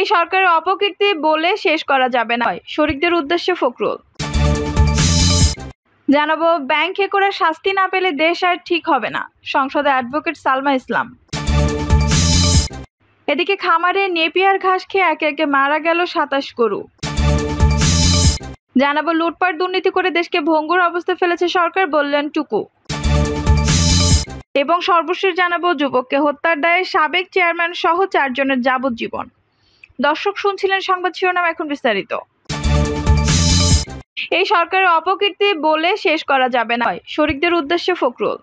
এই সরকারের অপকীর্তি বলে শেষ করা যাবে না, শরিকদের উদ্দেশ্যে ফখরুল। জানাবো, ব্যাংক হেকরা শাস্তি না পেলে দেশ আর ঠিক হবে না, সংসদে অ্যাডভোকেট সালমা ইসলাম। এদিকে খামারে নেপিয়ার ঘাস খেয়ে একে একে মারা গেল 27 গরু। জানাবো, লুটপাট দুর্নীতি করে দেশকে ভঙ্গুর অবস্থায় ফেলেছে সরকার, বললেন টুকু। এবং সর্বশেষ জানাবো, যুবককে হত্যার দায়ে সাবেক চেয়ারম্যান সহ 4 জনের যাবজ্জীবন। দর্শক, শুনছিলেন সংবাদ শিরোনাম, এখন বিস্তারিত। এই সরকারের অপকীর্তি বলে শেষ করা যাবে না, শরিকদের উদ্দেশ্যে ফখরুল।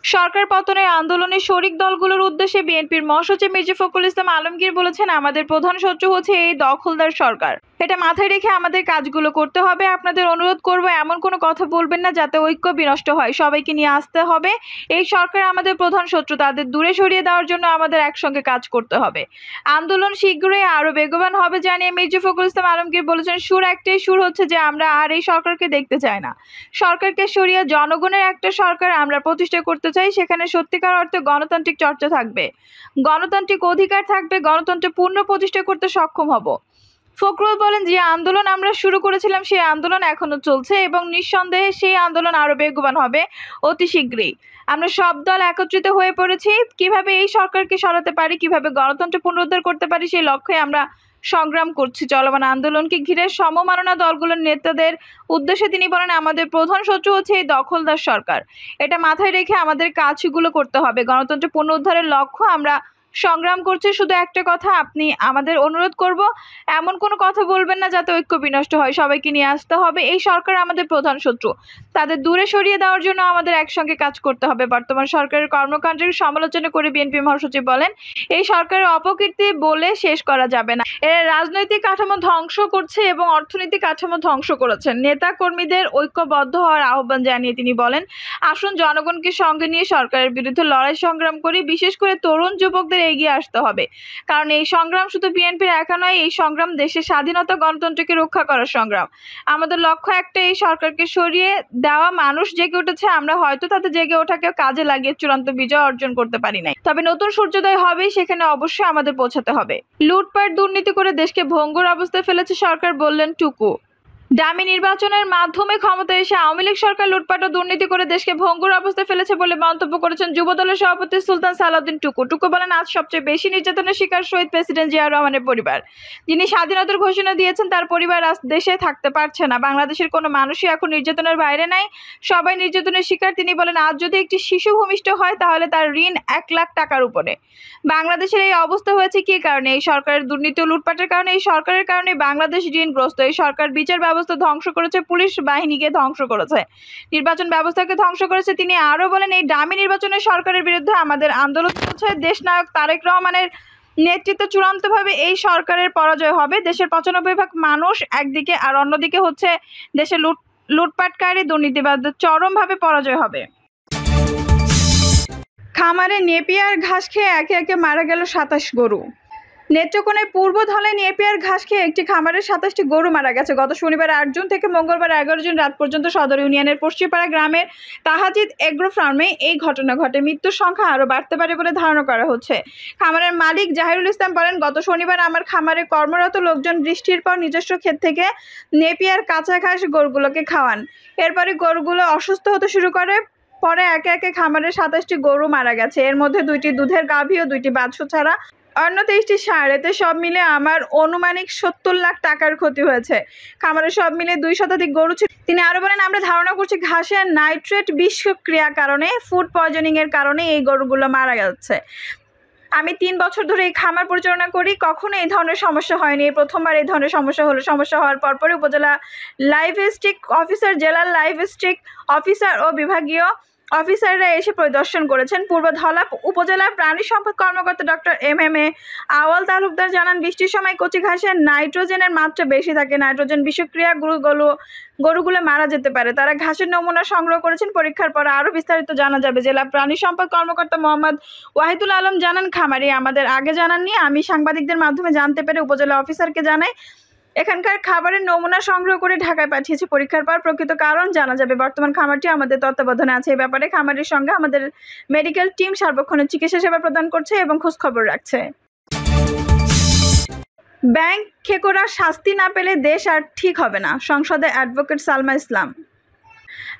সরকার পতনের আন্দোলনে শরিক দলগুলোর উদ্দেশ্যে বিএনপির মহাসচিব মির্জা ফখরুল ইসলাম আলমগীর বলেছেন, আমাদের প্রধান শত্রু হচ্ছে এই দখলদার সরকার। এটা মাথায় রেখে আমাদের কাজগুলো করতে হবে। আপনাদের অনুরোধ করব, এমন কোনো কথা বলবেন না যাতে ঐক্য বিনষ্ট হয়। সবাইকে নিয়ে আসতে হবে। এই সরকার আমাদের প্রধান শত্রু, তাদের দূরে সরিয়ে দেওয়ার জন্য আমাদের একসঙ্গে কাজ করতে হবে। আন্দোলন শীঘ্রই আরো বেগবান হবে জানিয়ে মির্জা ফখরুল ইসলাম আলমগীর বলেছেন, সুর একটাই সুর হচ্ছে যে আমরা আর এই সরকারকে দেখতে চাই না। সরকারকে সরিয়ে জনগণের একটা সরকার আমরা প্রতিষ্ঠা করতে চাই, সেখানে সত্যিকার অর্থে গণতান্ত্রিক চর্চা থাকবে, গণতান্ত্রিক অধিকার থাকবে, গণতন্ত্র পূর্ণ প্রতিষ্ঠা করতে সক্ষম হব। ফখরুল বলেন, যে আন্দোলন আমরা শুরু করেছিলাম সেই আন্দোলন এখনো চলছে এবং নিঃসন্দেহে সেই আন্দোলন আরো বেগবান হবে অতি শীঘ্রই। আমরা সব দল একত্রিত হয়ে পড়েছি, কিভাবে এই সরকারকে সরাতে পারি, কিভাবে গণতন্ত্র পুনরুদ্ধার করতে পারি, সেই লক্ষ্যে আমরা সংগ্রাম করছি। চলমান আন্দোলনকে ঘিরে সমমাননা দলগুলোর নেতাদের উদ্দেশ্যে তিনি বলেন, আমাদের প্রধান শত্রু হচ্ছে এই দখলদার সরকার। এটা মাথায় রেখে আমাদের কাজগুলো করতে হবে। গণতন্ত্র পুনরুদ্ধারের লক্ষ্য আমরা সংগ্রাম করছি। শুধু একটা কথা আপনি আমাদের অনুরোধ করব, এমন কোনো কথা বলবেন না যাতে ঐক্য বিনষ্ট হয়। সবাইকে নিয়ে আসতে হবে। এই সরকার আমাদের প্রধান শত্রু, তাদের দূরে সরিয়ে দেওয়ার জন্য আমাদের একসঙ্গে কাজ করতে হবে। বর্তমান সরকারের কর্মকাণ্ডের সমালোচনা করে বিএনপি মহাসচিব বলেন, এই সরকারের অপকীর্তি বলে শেষ করা যাবে না। এরা রাজনৈতিক কাঠামো ধ্বংস করছে এবং অর্থনৈতিক কাঠামো ধ্বংস করেছেন। নেতা কর্মীদের ঐক্যবদ্ধ হওয়ার আহ্বান জানিয়ে তিনি বলেন, আসুন জনগণকে সঙ্গে নিয়ে সরকারের বিরুদ্ধে লড়াই সংগ্রাম করি। বিশেষ করে তরুণ যুবকদের এগিয়ে আসতে হবে, কারণ এই সংগ্রাম শুধু বিএনপির একা নয়, এই সংগ্রাম দেশের স্বাধীনতা গণতন্ত্রকে রক্ষা করার সংগ্রাম। আমাদের লক্ষ্য একটা, এই সরকারকে সরিয়ে দেওয়া। মানুষ জেগে উঠেছে, আমরা হয়তো তাদের জেগে ওঠাকে কাজে লাগিয়ে চূড়ান্ত বিজয় অর্জন করতে পারি নাই, তবে নতুন সূর্যোদয় হবে, সেখানে অবশ্যই আমাদের পৌঁছাতে হবে। লুটপাট দুর্নীতি করে দেশকে ভঙ্গুর অবস্থায় ফেলেছে সরকার, বললেন টুকু। ডামি নির্বাচনের মাধ্যমে ক্ষমতায় এসে আওয়ামী লীগ সরকার লুটপাট ও দুর্নীতি করে দেশকে ভঙ্গুর অবস্থায় ফেলেছে বলে মন্তব্য করেছেন যুবদলের সভাপতি সুলতান সালাউদ্দিন টুকু। টুকু বলেন, আজ সবচেয়ে বেশি নির্যাতনের শিকার শহীদ প্রেসিডেন্ট জিয়া রহমানের পরিবার। যিনি স্বাধীনতার ঘোষণা দিয়েছেন, তার পরিবার আজ দেশে থাকতে পারছে না। বাংলাদেশের কোনো মানুষই এখন নির্যাতনের বাইরে নাই, সবাই নির্যাতনের শিকার। তিনি বলেন, আজ যদি একটি শিশু ভূমিষ্ঠ হয় তাহলে তার ঋণ 1 লাখ টাকার উপরে। বাংলাদেশের এই অবস্থা হয়েছে কি কারণে? এই সরকারের দুর্নীতি ও লুটপাটের কারণে। এই সরকারের কারণে বাংলাদেশ ঋণগ্রস্ত। এই সরকার বিচার ব্যবস্থা ধ্বংস করেছে, পুলিশ বাহিনীকে ধ্বংস করেছে, নির্বাচন ব্যবস্থাকে ধ্বংস করেছে। তিনি আরো বলেন, এই ডামি নির্বাচনের সরকারের বিরুদ্ধে আমাদের আন্দোলন চলছে। দেশনায়ক তারেক রহমানের নেতৃত্বে চূড়ান্তভাবে এই সরকারের পরাজয় হবে। দেশের 95% মানুষ একদিকে, আর অন্যদিকে হচ্ছে দেশের লুটপাটকারী দুর্নীতিবাদদের চরমভাবে পরাজয় হবে। খামারে নেপিয়ার ঘাস খেয়ে একে একে মারা গেল 27 গরু। নেত্রকোনার পূর্ব ধলে নেপিয়ার ঘাস খেয়ে একটি খামারের 27টি গরু মারা গেছে। গত শনিবার 8 জুন থেকে মঙ্গলবার 11 জুন রাত পর্যন্ত সদর ইউনিয়নের পশ্চিমপাড়া গ্রামের তাহাজিদ এগ্রো ফার্মে এই ঘটনা ঘটে। মৃত্যুর সংখ্যা আরও বাড়তে পারে বলে ধারণা করা হচ্ছে। খামারের মালিক জাহিরুল ইসলাম বলেন, গত শনিবার আমার খামারে কর্মরত লোকজন বৃষ্টির পর নিজস্ব ক্ষেত থেকে নেপিয়ার কাঁচা ঘাস গরুগুলোকে খাওয়ান। এরপরে গরুগুলো অসুস্থ হতে শুরু করে। পরে একে একে খামারের 27টি গরু মারা গেছে। এর মধ্যে 2টি দুধের গাভী ও 2টি বাছুর ছাড়া অন্য 23টি ষাঁড়। এতে সব মিলে আমার অনুমানিক 70 লাখ টাকার ক্ষতি হয়েছে। খামারে সব মিলে 2 শতাধিক গরু ছিল। তিনি আরো বলেন, আমরা ধারণা করছি ঘাসের নাইট্রেট বিষক্রিয়ার কারণে, ফুড পয়জনিং এর কারণে এই গরুগুলো মারা যাচ্ছে। আমি 3 বছর ধরে এই খামার পরিচালনা করি, কখনো এই ধরনের সমস্যা হয়নি। এই প্রথমবার এই ধরনের সমস্যা হলো। সমস্যা হওয়ার পরপরই উপজেলা লাইভস্টক অফিসার, জেলার লাইভস্টক অফিসার ও বিভাগীয় অফিসাররা এসে পরিদর্শন করেছেন। পূর্ব ধলা উপজেলার প্রাণী সম্পদ কর্মকর্তা ডক্টর এম.এ. আওয়াল তালুকদার জানান, বৃষ্টির সময় কচি ঘাসে নাইট্রোজেনের মাত্রা বেশি থাকে। নাইট্রোজেন বিষক্রিয়া গরুগুলো মারা যেতে পারে। তারা ঘাসের নমুনা সংগ্রহ করেছেন, পরীক্ষার পর আরও বিস্তারিত জানা যাবে। জেলা প্রাণী সম্পদ কর্মকর্তা মোহাম্মদ ওয়াহিদুল আলম জানান, খামারি আমাদের আগে জানাননি, আমি সাংবাদিকদের মাধ্যমে জানতে পেরে উপজেলা অফিসারকে জানাই। এখানকার খাবারের নমুনা সংগ্রহ করে ঢাকায় পাঠিয়েছে। পরীক্ষার পর প্রকৃত কারণ জানা যাবে। বর্তমান খামারটি আমাদের তত্ত্বাবধানে আছে। এই ব্যাপারে খামারের সঙ্গে আমাদের মেডিকেল টিম সার্বক্ষণিক চিকিৎসা সেবা প্রদান করছে এবং খোঁজখবর রাখছে। ব্যাংক খেকোরা শাস্তি না পেলে দেশ আর ঠিক হবে না, সংসদে অ্যাডভোকেট সালমা ইসলাম।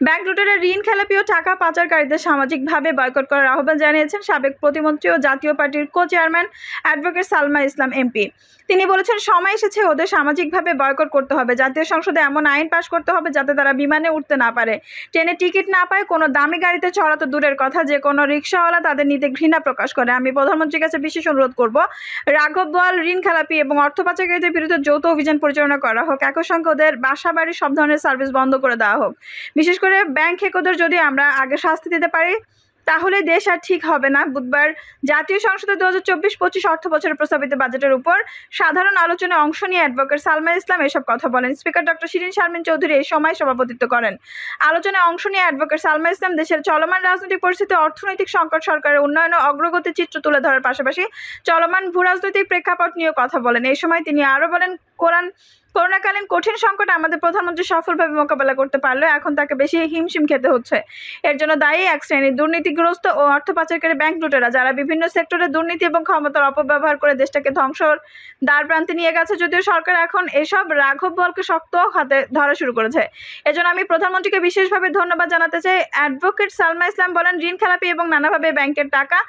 ব্যাংক লুটেরা ঋণ খেলাপি ও টাকা পাচারকারীদের সামাজিকভাবে বয়কট করার আহ্বান জানিয়েছেন সাবেক প্রতিমন্ত্রী ও জাতীয় পার্টির কো-চেয়ারম্যান অ্যাডভোকেট সালমা ইসলাম এমপি। তিনি বলেছেন, সময় এসেছে ওদের সামাজিকভাবে বয়কট করতে হবে। জাতীয় সংসদে এমন আইন পাশ করতে হবে যাতে তারা বিমানে উঠতে না পারে, ট্রেনে টিকিট না পায়, কোনো দামি গাড়িতে চড়া তো দূরের কথা, যে কোনো রিক্সাওয়ালা তাদের নিতে ঘৃণা প্রকাশ করে। আমি প্রধানমন্ত্রীর কাছে বিশেষ অনুরোধ করব, রাঘব বোয়াল ঋণ খেলাপি এবং অর্থ পাচারকারীদের বিরুদ্ধে যৌথ অভিযান পরিচালনা করা হোক। একই সঙ্গে ওদের বাসা বাড়ি সব ধরনের সার্ভিস বন্ধ করে দেওয়া হোক। বিশেষ করে ব্যাংক হেকোদের যদি আমরা আগে শাস্তি দিতে পারি তাহলে দেশ আর ঠিক হবে না। বুধবার জাতীয় সংসদে 2024-25 অর্থ বছরের প্রস্তাবিত বাজেটের উপর সাধারণ আলোচনায় অংশ নিয়ে অ্যাডভোকেট সালমা ইসলাম এসব কথা বলেন। স্পিকার ডক্টর শিরিন শারমিন চৌধুরী এই সময় সভাপতিত্ব করেন। আলোচনায় অংশ নিয়ে অ্যাডভোকেট সালমা ইসলাম দেশের চলমান রাজনৈতিক পরিস্থিতি, অর্থনৈতিক সংকট, সরকারের উন্নয়ন ও অগ্রগতির চিত্র তুলে ধরার পাশাপাশি চলমান ভূরাজনৈতিক প্রেক্ষাপট নিয়েও কথা বলেন। এই সময় তিনি আরও বলেন, করোনাকালীন কঠিন সংকট আমাদের প্রধানমন্ত্রী সফলভাবে মোকাবেলা করতে পারলেও এখন তাকে বেশি হিমশিম খেতে হচ্ছে। এর জন্য দায়ী এক শ্রেণীর দুর্নীতিগ্রস্ত ও অর্থ পাচারকারী ব্যাংক লুটেরা, যারা বিভিন্ন সেক্টরে দুর্নীতি এবং ক্ষমতার অপব্যবহার করে দেশটাকে ধ্বংসর দ্বারপ্রান্তে নিয়ে গেছে। যদিও সরকার এখন এসব রাঘব বোয়ালকে শক্ত হাতে ধরা শুরু করেছে। এজন্য আমি প্রধানমন্ত্রীকে বিশেষভাবে ধন্যবাদ জানাতে চাই। অ্যাডভোকেট সালমা ইসলাম বলেন, ঋণ খেলাপি এবং নানাভাবে ব্যাংকের টাকা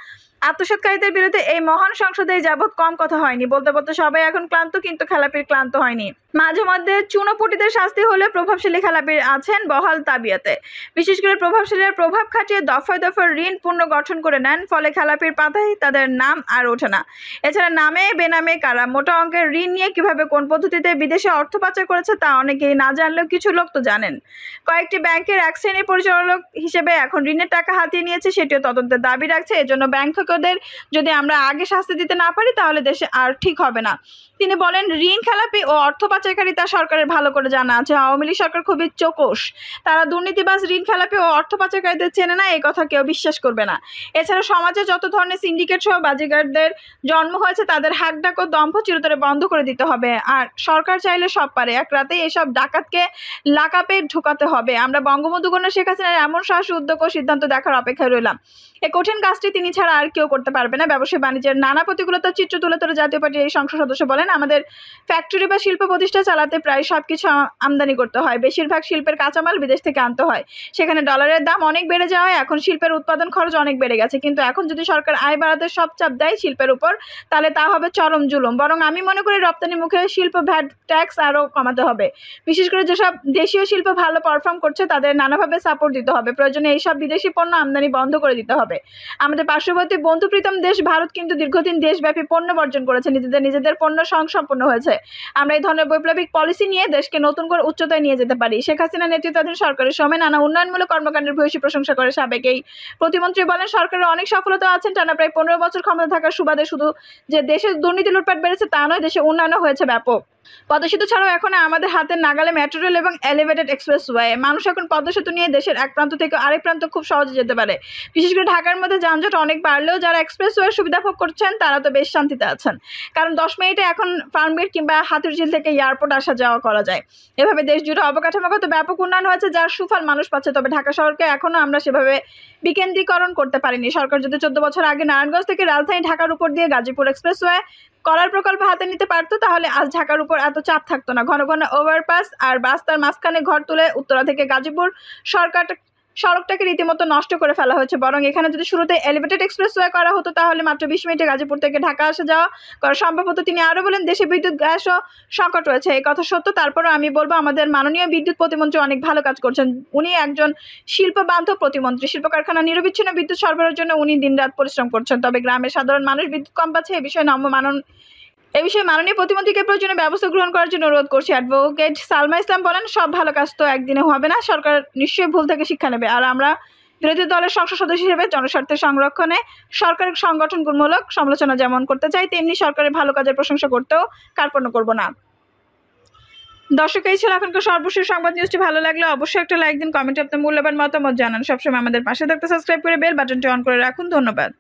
আত্মসাৎকারীদের বিরুদ্ধে এই মহান সংসদে যাবৎ কম কথা হয়নি। বলতে বলতে সবাই এখন ক্লান্ত, কিন্তু খেলাপির ক্লান্ত হয়নি। মাঝে মধ্যে চুনোপুটিদের শাস্তি হলে প্রভাবশালী খেলাপির আছেন বহাল তাবিয়াতে। বিশেষ করে প্রভাবশালীরা প্রভাব খাটিয়ে দফায় দফায় ঋণ পুনর্গঠন করে নেন, ফলে খেলাপির পাতায় তাদের নাম আর ওঠে না। এছাড়া নামে বেনামে কারা মোটা অঙ্কের ঋণ নিয়ে কিভাবে কোন পদ্ধতিতে বিদেশে অর্থ পাচার করেছে তা অনেকেই না জানলেও কিছু লোক তো জানেন। কয়েকটি ব্যাংকের এক শ্রেণীর পরিচালক হিসেবে এখন ঋণের টাকা হাতিয়ে নিয়েছে, সেটিও তদন্তের দাবি রাখছে। এজন্য ব্যাংক ওদের যদি আমরা আগে শাস্তি দিতে না পারি তাহলে দেশে আর ঠিক হবে না। তিনি বলেন, ঋণ খেলাপি ও অর্থ পাচারকারী তা সরকারের ভালো করে জানা আছে। আওয়ামী লীগ সরকার খুবই চোখস, তারা দুর্নীতিবাজ, ঋণ খেলাপি ও অর্থ পাচারকারীদের চেনে না, এই কথা কেউ বিশ্বাস করবে না। এছাড়া সমাজে যত ধরনের সিন্ডিকেট সহ বাজিগারদের জন্ম হয়েছে তাদের হাকডাক ও দম্ভ চিরতরে বন্ধ করে দিতে হবে। আর সরকার চাইলে সব পারে, এক রাতেই এসব ডাকাতকে লাকাপে ঢোকাতে হবে। আমরা বঙ্গবন্ধু কন্যা শেখ হাসিনার এমন সাহসী উদ্যোগ ও সিদ্ধান্ত দেখার অপেক্ষায় রইলাম। এই কঠিন কাজটি তিনি ছাড়া আর কেউ করতে পারবে না। ব্যবসায় বাণিজ্যের নানা প্রতিকূলতার চিত্র তুলে ধরে জাতীয় পার্টির এই সংসদ সদস্য বলেন, আমাদের ফ্যাক্টরি বা শিল্প প্রতিষ্ঠান চালাতে প্রায় সবকিছু আমদানি করতে হয়। বেশিরভাগ শিল্পের কাঁচামাল বিদেশ থেকে আনতে হয়। সেখানে ডলারের দাম অনেক বেড়ে যাওয়ায় এখন শিল্পের উৎপাদন খরচ অনেক বেড়ে গেছে। কিন্তু এখন যদি সরকার আয় বাড়াতে সব চাপ দেয় শিল্পের উপর, তাহলে তা হবে চরম জুলুম। বরং আমি মনে করি রপ্তানি মুখে শিল্প ভ্যাট ট্যাক্স আরও কমাতে হবে। বিশেষ করে যেসব দেশীয় শিল্প ভালো পারফর্ম করছে তাদের নানাভাবে সাপোর্ট দিতে হবে। প্রয়োজনে এইসব বিদেশি পণ্য আমদানি বন্ধ করে দিতে হবে। আমাদের পার্শ্ববর্তী বন্ধুপ্রীতম দেশ ভারত কিন্তু দীর্ঘদিন দেশব্যাপী পণ্য বর্জন করেছে, নিজেদের পণ্য স্বয়ংসম্পূর্ণ হয়েছে। আমরা এই ধরনের বৈপ্লবিক পলিসি নিয়ে দেশকে নতুন করে উচ্চতায় নিয়ে যেতে পারি। শেখ হাসিনা নেতৃত্বাধীন সরকারের সময় নানা উন্নয়নমূলক কর্মকাণ্ডের ভূয়সী প্রশংসা করে সাবেক এই প্রতিমন্ত্রী বলেন, সরকারের অনেক সফলতা আছেন। টানা প্রায় 15 বছর ক্ষমতা থাকার সুবাদে শুধু যে দেশে দুর্নীতি লুটপাট বেড়েছে তা নয়, দেশে উন্নয়নও হয়েছে ব্যাপক। পদ্মা সেতু ছাড়াও এখন আমাদের হাতের নাগালে মেট্রো রেল এবং এলিভেটেড এক্সপ্রেসওয়ে। মানুষ এখন পদ্মা সেতু নিয়ে দেশের এক প্রান্ত থেকে আরেক প্রান্ত খুব সহজে যেতে পারে। বিশেষ করে ঢাকার মধ্যে যানজট অনেক বাড়লেও যারা এক্সপ্রেসওয়ের সুবিধা ভোগ করছেন তারা তো বেশ শান্তিতে আছেন, কারণ 10 মিনিটে এখন ফার্মগেট কিংবা হাতিরঝিল থেকে এয়ারপোর্ট আসা যাওয়া করা যায়। এভাবে দেশ জুড়ে অবকাঠামোগত ব্যাপক উন্নয়ন হয়েছে, যার সুফল মানুষ পাচ্ছে। তবে ঢাকা শহরকে এখনও আমরা সেভাবে বিকেন্দ্রীকরণ করতে পারিনি। সরকার যদি 14 বছর আগে নারায়ণগঞ্জ থেকে রাজধানী ঢাকার উপর দিয়ে গাজীপুর এক্সপ্রেসওয়ে করার প্রকল্প হাতে নিতে পারতো, তাহলে আজ ঢাকার উপর এত চাপ থাকতো না। ঘন ঘন ওভারপাস আর রাস্তার মাঝখানে ঘর তুলে উত্তরা থেকে গাজীপুর সড়কটাকে রীতিমতো নষ্ট করে ফেলা হয়েছে। বরং এখানে যদি শুরুতে এলিভেটেড এক্সপ্রেসওয়ে করা হতো তাহলে মাত্র 20 মিনিটে গাজীপুর থেকে ঢাকা আসা যাওয়া করা সম্ভব হতো। তিনি আরও বলেন, দেশে বিদ্যুৎ গ্যাসও সংকট রয়েছে, এই কথা সত্য। তারপরেও আমি বলবো, আমাদের মাননীয় বিদ্যুৎ প্রতিমন্ত্রী অনেক ভালো কাজ করছেন। উনি একজন শিল্প বান্ধব প্রতিমন্ত্রী। শিল্প কারখানা নিরবিচ্ছিন্ন বিদ্যুৎ সরবরাহের জন্য উনি দিনরাত পরিশ্রম করছেন। তবে গ্রামের সাধারণ মানুষ বিদ্যুৎ কম পাচ্ছে, এ বিষয়ে মাননীয় প্রতিমন্ত্রীকে প্রয়োজনীয় ব্যবস্থা গ্রহণ করার জন্য অনুরোধ করছি। অ্যাডভোকেট সালমা ইসলাম বলেন, সব ভালো কাজ তো একদিনে হবে না, সরকার নিশ্চয়ই ভুল থেকে শিক্ষা নেবে। আর আমরা বিরোধী দলের সংসদ সদস্য হিসেবে জনস্বার্থের সংরক্ষণে সরকারের সংগঠনমূলক সমালোচনা যেমন করতে চাই, তেমনি সরকারের ভালো কাজের প্রশংসা করতেও কার্পণ্য করব না। দর্শক, এই ছিল এখনকার সর্বশেষ সংবাদ। নিউজটি ভালো লাগলে অবশ্যই একটা লাইক দিন, কমেন্টে আপনার মূল্যবান মতামত জানান। সবসময় আমাদের পাশে থাকতে সাবস্ক্রাইব করে বেল বাটনটি অন করে রাখুন। ধন্যবাদ।